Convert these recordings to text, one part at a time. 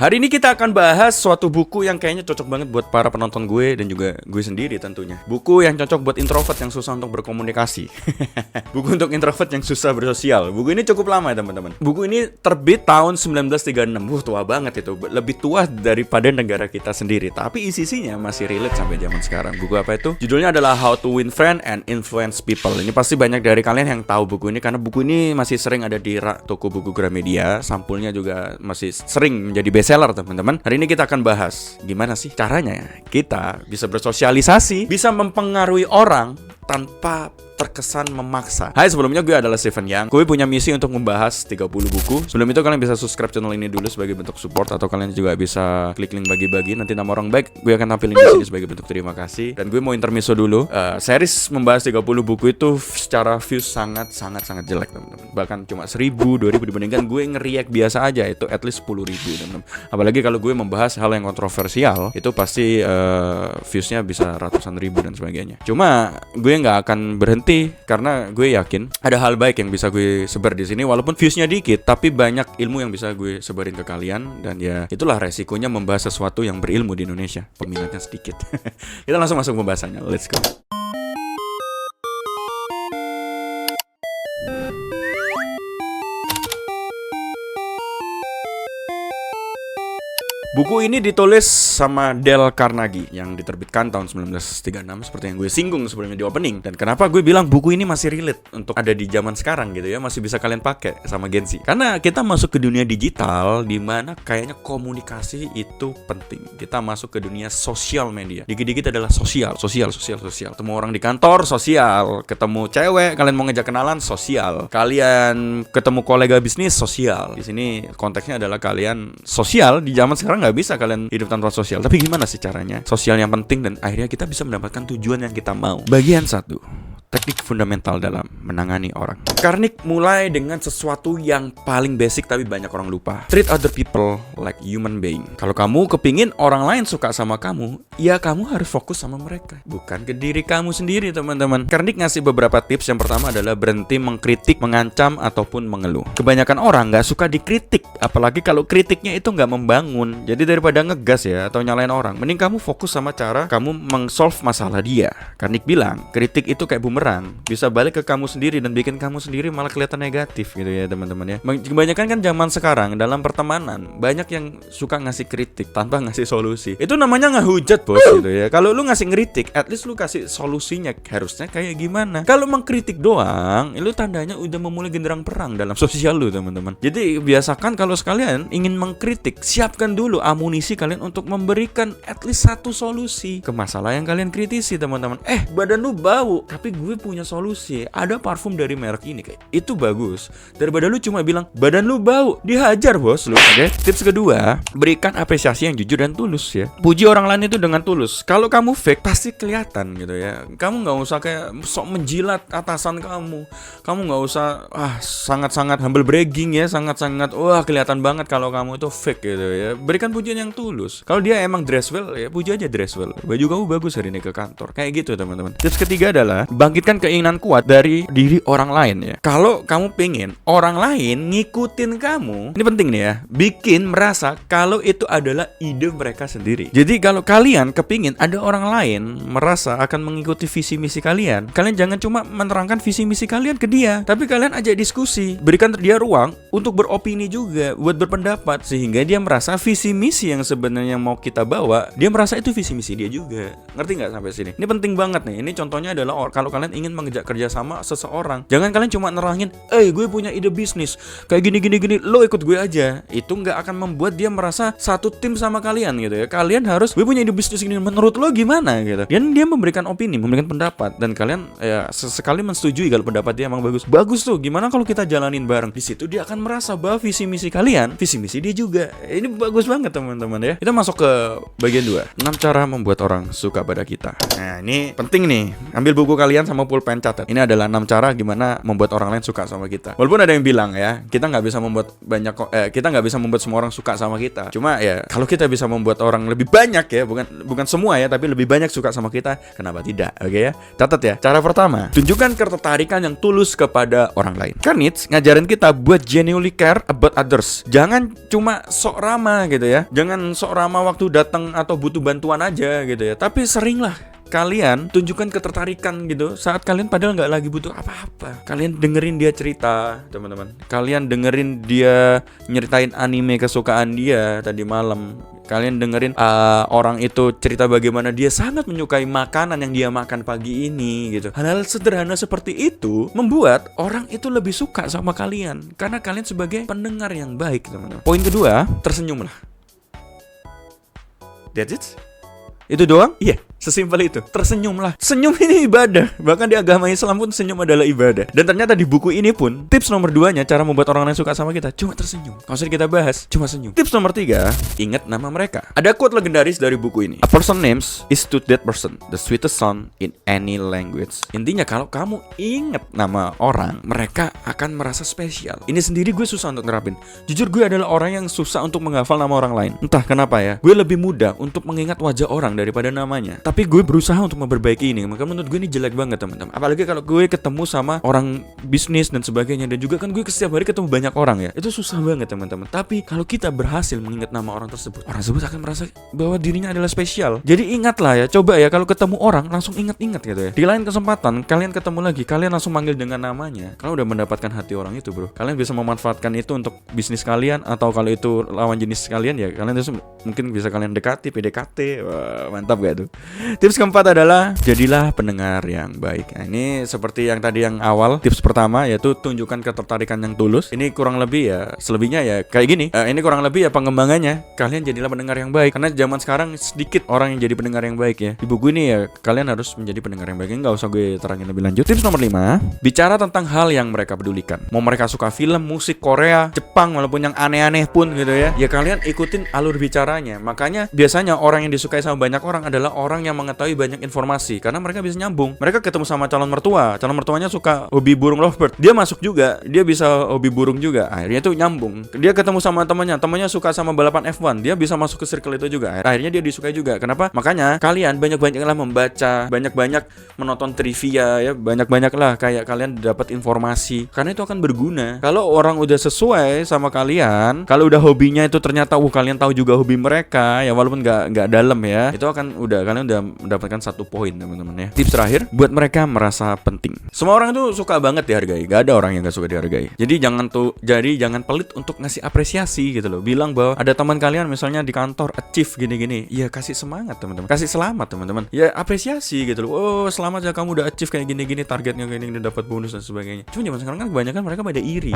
Hari ini kita akan bahas suatu buku yang kayaknya cocok banget buat para penonton gue dan juga gue sendiri tentunya. Buku yang cocok buat introvert yang susah untuk berkomunikasi. Buku untuk introvert yang susah bersosial. Buku ini cukup lama ya teman-teman. Buku ini terbit tahun 1936. Tua banget itu. Lebih tua daripada negara kita sendiri. Tapi isi-isinya masih relate sampai zaman sekarang. Buku apa itu? Judulnya adalah How to Win Friends and Influence People. Ini pasti banyak dari kalian yang tahu buku ini karena buku ini masih sering ada di rak toko buku Gramedia. Sampulnya juga masih sering menjadi bestseller teman-teman. Hari ini kita akan bahas gimana sih caranya kita bisa bersosialisasi, bisa mempengaruhi orang tanpa terkesan memaksa. Hai, sebelumnya gue adalah Stephen Yang. Gue punya misi untuk membahas 30 buku. Sebelum itu kalian bisa subscribe channel ini dulu sebagai bentuk support, atau kalian juga bisa klik link bagi-bagi. Nanti nama orang baik gue akan tampilin di sini sebagai bentuk terima kasih. Dan gue mau intermezzo dulu. Series membahas 30 buku itu secara views sangat jelek teman-teman. Bahkan cuma 1000, 2000 dibandingkan gue nge-react biasa aja itu at least 10.000 teman-teman. Apalagi kalau gue membahas hal yang kontroversial, itu pasti viewsnya bisa ratusan ribu dan sebagainya. Cuma gue nggak akan berhenti karena gue yakin ada hal baik yang bisa gue sebar di sini, walaupun viewsnya dikit, tapi banyak ilmu yang bisa gue sebarin ke kalian. Dan ya itulah resikonya membahas sesuatu yang berilmu di Indonesia, peminatnya sedikit. Kita langsung masuk pembahasannya, let's go. Buku ini ditulis sama Dale Carnegie yang diterbitkan tahun 1936 seperti yang gue singgung sebelumnya di opening. Dan kenapa gue bilang buku ini masih relate untuk ada di zaman sekarang gitu ya, masih bisa kalian pakai sama Gen Z. Karena kita masuk ke dunia digital di mana kayaknya komunikasi itu penting. Kita masuk ke dunia sosial media. Dikit-dikit adalah sosial. Ketemu orang di kantor, sosial. Ketemu cewek, kalian mau ngejak kenalan, sosial. Kalian ketemu kolega bisnis, sosial. Di sini konteksnya adalah kalian sosial di zaman sekarang. Nggak bisa kalian hidup tanpa sosial. Tapi gimana sih caranya? Sosial yang penting dan akhirnya kita bisa mendapatkan tujuan yang kita mau. Bagian 1, teknik fundamental dalam menangani orang. Carnegie mulai dengan sesuatu yang paling basic tapi banyak orang lupa. Treat other people like human being. Kalau kamu kepingin orang lain suka sama kamu, ya kamu harus fokus sama mereka, bukan ke diri kamu sendiri teman-teman. Carnegie ngasih beberapa tips. Yang pertama adalah berhenti mengkritik, mengancam, ataupun mengeluh. Kebanyakan orang nggak suka dikritik, apalagi kalau kritiknya itu nggak membangun. Jadi daripada ngegas ya atau nyalain orang, mending kamu fokus sama cara kamu meng-solve masalah dia. Carnegie bilang, kritik itu kayak bumerang, bisa balik ke kamu sendiri dan bikin kamu sendiri malah kelihatan negatif gitu ya teman-teman ya. Kebanyakan kan zaman sekarang dalam pertemanan banyak yang suka ngasih kritik tanpa ngasih solusi. Itu namanya ngehujat bos gitu ya. Kalau lu ngasih ngeritik, at least lu kasih solusinya harusnya kayak gimana. Kalau mengkritik doang, itu tandanya udah memulai genderang perang dalam sosial lu teman-teman. Jadi biasakan kalau sekalian ingin mengkritik, siapkan dulu amunisi kalian untuk memberikan at least satu solusi ke masalah yang kalian kritisi teman-teman. Badan lu bau, tapi gue punya solusi. Ada parfum dari merek ini kayak itu bagus. Daripada lu cuma bilang badan lu bau, dihajar bos lu. Oke? Tips kedua, berikan apresiasi yang jujur dan tulus ya. Puji orang lain itu dengan tulus. Kalau kamu fake pasti kelihatan gitu ya. Kamu nggak usah kayak sok menjilat atasan kamu. Kamu nggak usah sangat-sangat humble bragging ya, sangat-sangat kelihatan banget kalau kamu itu fake gitu ya. Berikan pujian yang tulus. Kalau dia emang dress well ya puji aja dress well. Baju kamu bagus hari ini ke kantor. Kayak gitu teman-teman. Tips ketiga adalah bangkitkan keinginan kuat dari diri orang lain ya. Kalau kamu pengen orang lain ngikutin kamu, ini penting nih ya, bikin merasa kalau itu adalah ide mereka sendiri. Jadi kalau kalian kepingin ada orang lain merasa akan mengikuti visi misi kalian, kalian jangan cuma menerangkan visi misi kalian ke dia, tapi kalian ajak diskusi, berikan dia ruang untuk beropini juga, buat berpendapat, sehingga dia merasa visi misi yang sebenarnya mau kita bawa, dia merasa itu visi misi dia juga. Ngerti nggak sampai sini? Ini penting banget nih. Ini contohnya adalah kalau kalian ingin mengejak kerja sama seseorang, jangan kalian cuma nerangin, gue punya ide bisnis kayak gini, lo ikut gue aja. Itu nggak akan membuat dia merasa satu tim sama kalian gitu ya. Kalian harus, gue punya ide bisnis gini, menurut lo gimana gitu. Dan dia memberikan opini, memberikan pendapat, dan kalian ya sesekali mensetujui kalau pendapat dia emang bagus tuh. Gimana kalau kita jalanin bareng? Di situ dia akan merasa bahwa visi misi kalian, visi misi dia juga. Ini bagus banget teman-teman ya. Kita masuk ke bagian 2, 6 cara membuat orang suka pada kita. Nah ini penting nih. Ambil buku kalian sama sama pulpen catat. Ini adalah 6 cara gimana membuat orang lain suka sama kita. Walaupun ada yang bilang ya, kita nggak bisa membuat semua orang suka sama kita. Cuma ya kalau kita bisa membuat orang lebih banyak ya, bukan semua ya, tapi lebih banyak suka sama kita, kenapa tidak? Oke ya. Catat ya. Cara pertama, tunjukkan ketertarikan yang tulus kepada orang lain. Carnage ngajarin kita buat genuinely care about others. Jangan cuma sok ramah gitu ya. Jangan sok ramah waktu datang atau butuh bantuan aja gitu ya. Tapi seringlah kalian tunjukkan ketertarikan gitu saat kalian padahal nggak lagi butuh apa-apa. Kalian dengerin dia cerita, teman-teman. Kalian dengerin dia nyeritain anime kesukaan dia tadi malam. Kalian dengerin orang itu cerita bagaimana dia sangat menyukai makanan yang dia makan pagi ini gitu. Hal-hal sederhana seperti itu membuat orang itu lebih suka sama kalian karena kalian sebagai pendengar yang baik, teman-teman. Poin kedua, tersenyumlah. That's it? Itu doang? Iya. Sesimpel itu, tersenyumlah. Senyum ini ibadah. Bahkan di agama Islam pun senyum adalah ibadah. Dan ternyata di buku ini pun tips nomor 2-nya cara membuat orang lain suka sama kita cuma tersenyum. Kalau kita bahas, cuma senyum. Tips nomor 3, ingat nama mereka. Ada quote legendaris dari buku ini. A person names is to that person the sweetest sound in any language. Intinya kalau kamu ingat nama orang, mereka akan merasa spesial. Ini sendiri gue susah untuk nerapin. Jujur gue adalah orang yang susah untuk menghafal nama orang lain. Entah kenapa ya, gue lebih mudah untuk mengingat wajah orang daripada namanya. Tapi gue berusaha untuk memperbaiki ini. Maka menurut gue ini jelek banget, teman-teman. Apalagi kalau gue ketemu sama orang bisnis dan sebagainya. Dan juga kan gue setiap hari ketemu banyak orang ya. Itu susah banget, teman-teman. Tapi kalau kita berhasil mengingat nama orang tersebut akan merasa bahwa dirinya adalah spesial. Jadi ingatlah ya, coba ya kalau ketemu orang langsung ingat-ingat gitu ya. Di lain kesempatan kalian ketemu lagi, kalian langsung manggil dengan namanya. Kalian udah mendapatkan hati orang itu, bro. Kalian bisa memanfaatkan itu untuk bisnis kalian. Atau kalau itu lawan jenis kalian ya, kalian itu mungkin bisa kalian dekati, PDKT. Wah, mantap gak tuh? Tips keempat adalah jadilah pendengar yang baik. Nah, ini seperti yang tadi yang awal. Tips pertama yaitu tunjukkan ketertarikan yang tulus. Ini kurang lebih ya, selebihnya ya kayak gini. Ini kurang lebih ya pengembangannya. Kalian jadilah pendengar yang baik. Karena zaman sekarang sedikit orang yang jadi pendengar yang baik ya. Di buku ini ya kalian harus menjadi pendengar yang baik. Nggak usah gue terangin lebih lanjut. Tips nomor 5, bicara tentang hal yang mereka pedulikan. Mau mereka suka film, musik, Korea, Jepang, walaupun yang aneh-aneh pun gitu ya. Ya kalian ikutin alur bicaranya. Makanya biasanya orang yang disukai sama banyak orang adalah orang yang mengetahui banyak informasi karena mereka bisa nyambung. Mereka ketemu sama calon mertuanya suka hobi burung lovebird, dia masuk juga, dia bisa hobi burung juga, akhirnya itu nyambung. Dia ketemu sama temannya suka sama balapan F1, dia bisa masuk ke circle itu juga, akhirnya dia disukai juga. Kenapa? Makanya kalian banyak-banyaklah membaca, banyak-banyak menonton trivia ya, banyak-banyaklah kayak kalian dapat informasi karena itu akan berguna. Kalau orang udah sesuai sama kalian, kalau udah hobinya itu ternyata kalian tahu juga hobi mereka ya, walaupun nggak dalam ya, itu akan kalian udah mendapatkan 1 poin, teman-teman ya. Tips terakhir, buat mereka merasa penting. Semua orang tuh suka banget dihargai, gak ada orang yang gak suka dihargai. Jadi jangan pelit untuk ngasih apresiasi gitu loh. Bilang bahwa ada teman kalian misalnya di kantor achieve gini-gini, ya kasih semangat, teman-teman. Kasih selamat, teman-teman. Ya apresiasi gitu loh. Oh, selamat ya kamu udah achieve kayak gini-gini, targetnya kayak gini, dapat bonus dan sebagainya. Cuma zaman sekarang kan kebanyakan mereka pada iri.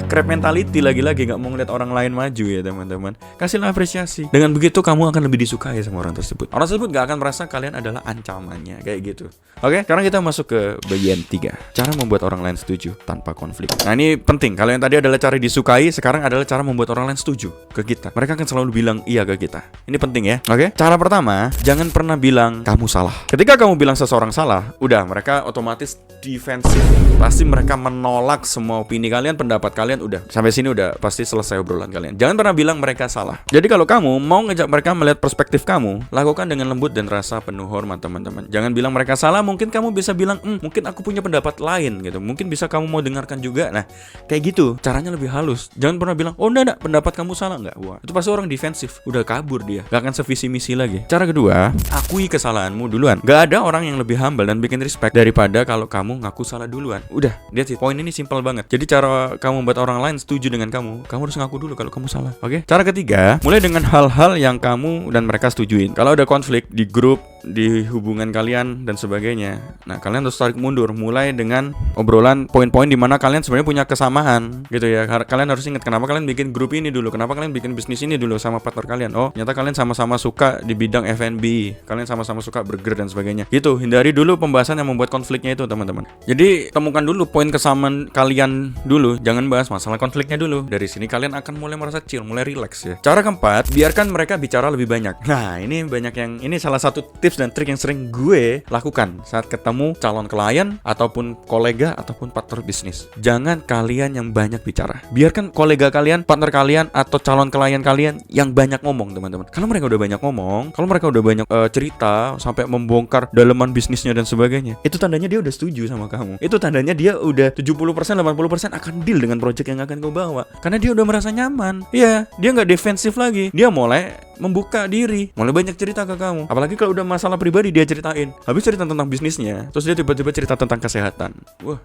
Crab mentality lagi-lagi, gak mau ngeliat orang lain maju ya, teman-teman. Kasihlah apresiasi. Dengan begitu kamu akan lebih disukai sama orang tersebut. Orang tersebut gak akan merasa kalian adalah ancamannya, kayak gitu. Oke, sekarang kita masuk ke bagian 3, cara membuat orang lain setuju tanpa konflik. Nah ini penting. Kalau yang tadi adalah cara disukai, sekarang adalah cara membuat orang lain setuju ke kita. Mereka akan selalu bilang iya ke kita. Ini penting ya. Oke, cara pertama, jangan pernah bilang kamu salah. Ketika kamu bilang seseorang salah, udah mereka otomatis defensif. Pasti mereka menolak semua opini kalian, pendapat kalian. Udah sampai sini udah pasti selesai obrolan kalian. Jangan pernah bilang mereka salah. Jadi kalau kamu mau ngajak mereka melihat perspektif kamu, lakukan dengan lembut dan rasa penuh hormat, teman-teman. Jangan bilang mereka salah. Mungkin kamu bisa bilang mungkin aku punya pendapat lain gitu. Mungkin bisa kamu mau dengarkan juga. Nah kayak gitu, caranya lebih halus. Jangan pernah bilang enggak, pendapat kamu salah. Enggak. Wah, itu pasti orang defensif. Udah kabur dia, gak akan sevisi misi lagi. Cara kedua, akui kesalahanmu duluan. Gak ada orang yang lebih humble dan bikin respect daripada kalau kamu ngaku salah duluan. Udah, that's it. Poin ini simpel banget. Jadi cara kamu buat orang lain setuju dengan kamu harus ngaku dulu kalau kamu salah. Oke? Cara ketiga, mulai dengan hal-hal yang kamu dan mereka setujuin. Kalau ada konflik di grup, di hubungan kalian dan sebagainya, nah kalian harus tarik mundur, mulai dengan obrolan poin-poin di mana kalian sebenarnya punya kesamaan gitu ya. Kalian harus ingat kenapa kalian bikin grup ini dulu, kenapa kalian bikin bisnis ini dulu sama partner kalian. Oh, ternyata kalian sama-sama suka di bidang F&B, kalian sama-sama suka burger dan sebagainya. Gitu, hindari dulu pembahasan yang membuat konfliknya itu, teman-teman. Jadi temukan dulu poin kesamaan kalian dulu, jangan bahas masalah konfliknya dulu. Dari sini kalian akan mulai merasa chill, mulai relax ya. Cara keempat, biarkan mereka bicara lebih banyak. Nah, ini banyak yang ini salah satu tips dan trik yang sering gue lakukan saat ketemu calon klien ataupun kolega ataupun partner bisnis. Jangan kalian yang banyak bicara. Biarkan kolega kalian, partner kalian atau calon klien kalian yang banyak ngomong, teman-teman. Kalau mereka udah banyak ngomong, kalau mereka udah banyak cerita sampai membongkar daleman bisnisnya dan sebagainya, itu tandanya dia udah setuju sama kamu. Itu tandanya dia udah 70%, 80% akan deal dengan project yang akan kau bawa. Karena dia udah merasa nyaman. Iya, dia nggak defensif lagi. Dia mulai membuka diri, mulai banyak cerita ke kamu. Apalagi kalau udah masalah pribadi dia ceritain. Habis cerita tentang bisnisnya, terus dia tiba-tiba cerita tentang kesehatan. Wah,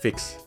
fix.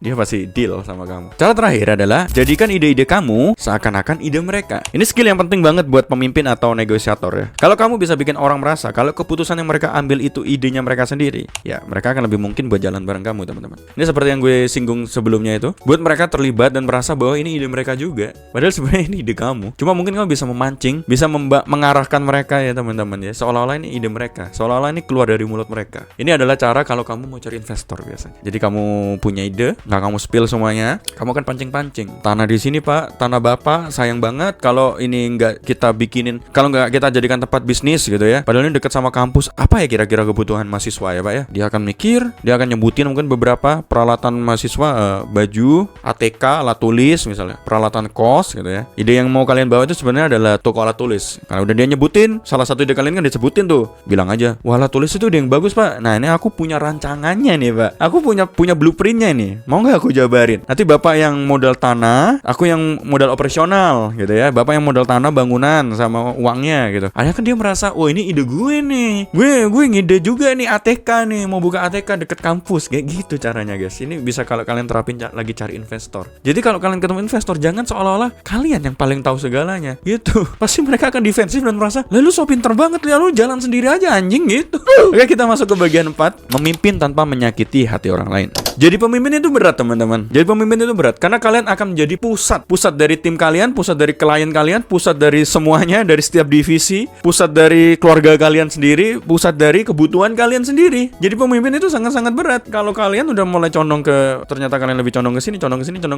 Dia pasti deal sama kamu. Cara terakhir adalah jadikan ide-ide kamu seakan-akan ide mereka. Ini skill yang penting banget buat pemimpin atau negosiator ya. Kalau kamu bisa bikin orang merasa kalau keputusan yang mereka ambil itu idenya mereka sendiri, ya mereka akan lebih mungkin buat jalan bareng kamu, teman-teman. Ini seperti yang gue singgung sebelumnya itu, buat mereka terlibat dan merasa bahwa ini ide mereka juga. Padahal sebenarnya ini ide kamu. Cuma mungkin kamu bisa memancing, bisa mengarahkan mereka ya, teman-teman ya. Seolah-olah ini ide mereka, seolah-olah ini keluar dari mulut mereka. Ini adalah cara kalau kamu mau cari investor biasanya. Jadi kamu punya ide, nggak kamu spill semuanya, kamu kan pancing-pancing. Tanah di sini Pak, tanah Bapak sayang banget kalau ini nggak kita bikinin, kalau nggak kita jadikan tempat bisnis gitu ya. Padahal ini dekat sama kampus. Apa ya kira-kira kebutuhan mahasiswa ya Pak ya? Dia akan mikir, dia akan nyebutin mungkin beberapa peralatan mahasiswa, baju, ATK, alat tulis misalnya, peralatan kos gitu ya. Ide yang mau kalian bawa itu sebenarnya adalah toko alat tulis. Karena udah dia nyebutin, salah satu ide kalian kan disebutin tuh. Bilang aja, wah alat tulis itu ide yang bagus Pak. Nah ini aku punya rancangannya nih Pak. Aku punya blueprintnya nih. Mau nggak aku jabarin? Nanti Bapak yang modal tanah, aku yang modal operasional gitu ya. Bapak yang modal tanah, bangunan sama uangnya gitu. Akhirnya kan dia merasa, oh ini ide gue nih. Gue ngide juga nih ATK nih, mau buka ATK deket kampus. Kayak gitu caranya guys. Ini bisa kalau kalian terapin lagi cari investor. Jadi kalau kalian ketemu investor, jangan seolah-olah kalian yang paling tahu segalanya gitu. Pasti mereka akan defensif dan merasa, lalu so pinter banget, lalu jalan sendiri aja anjing gitu. Oke, kita masuk ke bagian 4, memimpin tanpa menyakiti hati orang lain. Jadi pemimpin itu berat teman-teman. Jadi pemimpin itu berat karena kalian akan menjadi pusat dari tim kalian, pusat dari klien kalian, pusat dari semuanya, dari setiap divisi, pusat dari keluarga kalian sendiri, pusat dari kebutuhan kalian sendiri. Jadi pemimpin itu sangat-sangat berat. Kalau kalian udah mulai condong ke, ternyata kalian lebih condong ke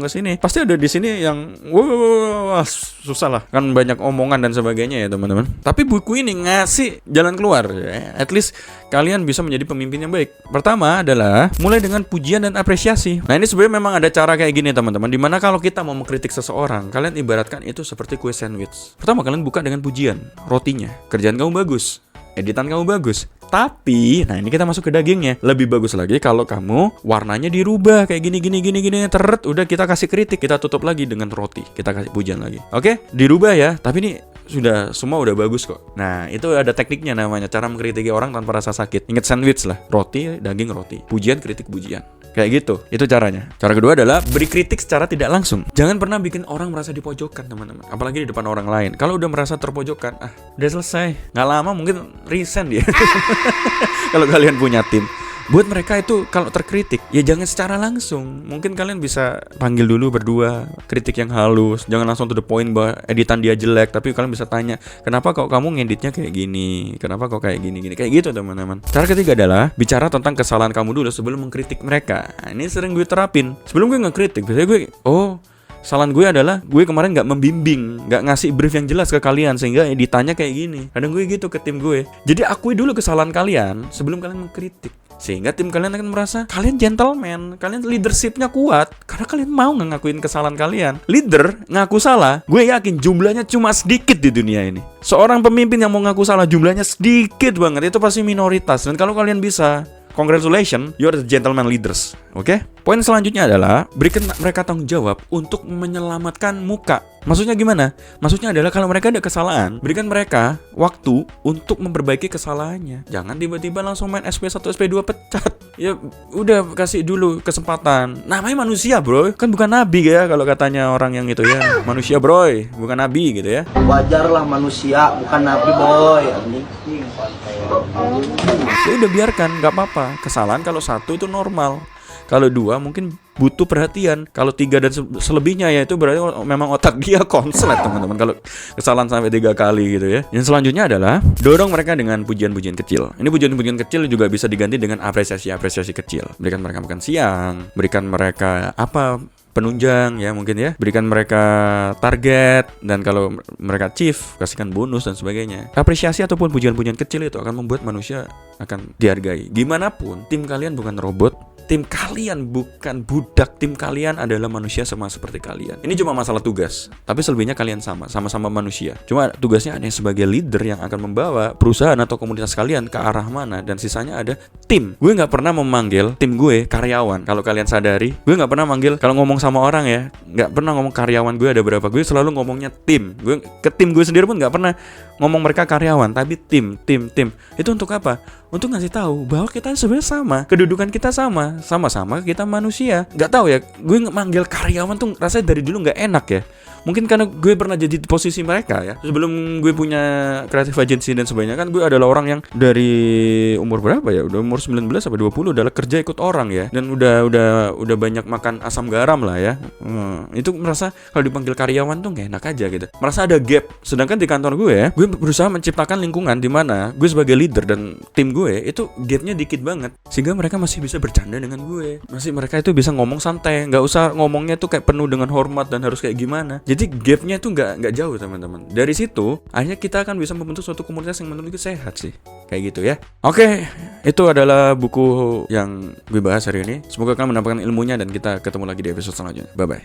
sini, pasti ada di sini yang wah susah lah. Kan banyak omongan dan sebagainya ya teman-teman. Tapi buku ini ngasih jalan keluar ya. At least kalian bisa menjadi pemimpin yang baik. Pertama adalah mulai dengan pujian dan apresiasi. Nah ini sebenarnya memang ada cara kayak gini teman-teman, dimana kalau kita mau mengkritik seseorang, kalian ibaratkan itu seperti kue sandwich. Pertama kalian buka dengan pujian, rotinya, kerjaan kamu bagus, editan kamu bagus. Tapi, nah ini kita masuk ke dagingnya. Lebih bagus lagi kalau kamu warnanya dirubah kayak gini. Teret, udah kita kasih kritik, kita tutup lagi dengan roti, kita kasih pujian lagi. Oke, dirubah ya. Tapi ini semua udah bagus kok. Nah itu ada tekniknya namanya, cara mengkritiki orang tanpa rasa sakit. Ingat sandwich lah, roti, daging, roti, pujian, kritik, pujian. Kayak gitu, itu caranya. Cara kedua adalah beri kritik secara tidak langsung. Jangan pernah bikin orang merasa dipojokkan teman-teman, apalagi di depan orang lain. Kalau udah merasa terpojokkan, udah selesai. Nggak lama mungkin resign dia. Kalau kalian punya tim, buat mereka itu kalau terkritik, ya jangan secara langsung. Mungkin kalian bisa panggil dulu berdua, kritik yang halus. Jangan langsung to the point bahwa editan dia jelek, tapi kalian bisa tanya, kenapa kok kamu ngeditnya kayak gini? Kenapa kok kayak gini? Kayak gitu teman-teman. Cara ketiga adalah bicara tentang kesalahan kamu dulu sebelum mengkritik mereka. Nah, ini sering gue terapin. Sebelum gue ngekritik, biasanya gue, kesalahan gue adalah gue kemarin gak membimbing, gak ngasih brief yang jelas ke kalian sehingga ditanya kayak gini. Kadang gue gitu ke tim gue. Jadi akui dulu kesalahan kalian sebelum kalian mengkritik, sehingga tim kalian akan merasa kalian gentleman, kalian leadershipnya kuat karena kalian mau ngakuin kesalahan kalian. Leader ngaku salah, gue yakin jumlahnya cuma sedikit di dunia ini. Seorang pemimpin yang mau ngaku salah jumlahnya sedikit banget, itu pasti minoritas. Dan kalau kalian bisa, congratulations, you are the gentleman leaders. Oke? Poin selanjutnya adalah berikan mereka tanggung jawab untuk menyelamatkan muka. Maksudnya gimana? Maksudnya adalah kalau mereka ada kesalahan, berikan mereka waktu untuk memperbaiki kesalahannya. Jangan tiba-tiba langsung main SP1, SP2 pecat. Ya udah, kasih dulu kesempatan. Namanya manusia, bro. Kan bukan nabi ya kalau katanya orang yang itu ya. Manusia, bro, bukan nabi gitu ya. Wajarlah manusia, bukan nabi, boy. Ya udah biarkan, nggak apa-apa. Kesalahan kalau satu itu normal. Kalau dua mungkin butuh perhatian. Kalau 3 dan selebihnya ya itu berarti memang otak dia konslet teman-teman. Kalau kesalahan sampai 3 kali gitu ya. Yang selanjutnya adalah dorong mereka dengan pujian-pujian kecil. Ini pujian-pujian kecil juga bisa diganti dengan apresiasi-apresiasi kecil. Berikan mereka makan siang, berikan mereka penunjang ya mungkin ya, berikan mereka target, dan kalau mereka achieve kasihkan bonus dan sebagainya. Apresiasi ataupun pujian-pujian kecil itu akan membuat manusia akan dihargai. Gimana pun tim kalian bukan robot, tim kalian bukan budak, tim kalian adalah manusia sama seperti kalian. Ini cuma masalah tugas, tapi selebihnya kalian sama-sama manusia. Cuma tugasnya ada yang sebagai leader yang akan membawa perusahaan atau komunitas kalian ke arah mana, dan sisanya ada tim. Gue nggak pernah memanggil tim gue karyawan. Kalau kalian sadari, gue nggak pernah manggil, kalau ngomong sama orang ya, nggak pernah ngomong karyawan gue ada berapa. Gue selalu ngomongnya tim. Gue ke tim gue sendiri pun nggak pernah ngomong mereka karyawan, tapi tim. Itu untuk apa? Untuk ngasih tahu bahwa kita sebenarnya sama, kedudukan kita sama-sama kita manusia. Nggak tahu ya, gue manggil karyawan tuh rasanya dari dulu nggak enak ya. Mungkin karena gue pernah jadi di posisi mereka ya. Sebelum gue punya creative agency dan sebagainya, kan gue adalah orang yang dari umur berapa ya? Udah umur 19 sampai 20 adalah kerja ikut orang ya. Dan udah banyak makan asam garam lah ya. Itu merasa kalau dipanggil karyawan tuh gak enak aja gitu. Merasa ada gap. Sedangkan di kantor gue ya, gue berusaha menciptakan lingkungan di mana gue sebagai leader dan tim gue itu gapnya dikit banget, sehingga mereka masih bisa bercanda dengan gue. Mereka itu bisa ngomong santai, nggak usah ngomongnya tuh kayak penuh dengan hormat dan harus kayak gimana. Jadi gapnya tuh nggak jauh teman-teman. Dari situ akhirnya kita akan bisa membentuk suatu komunitas yang menurut gue sehat sih, kayak gitu ya. Oke, itu adalah buku yang gue bahas hari ini. Semoga kalian mendapatkan ilmunya dan kita ketemu lagi di episode selanjutnya. Bye bye.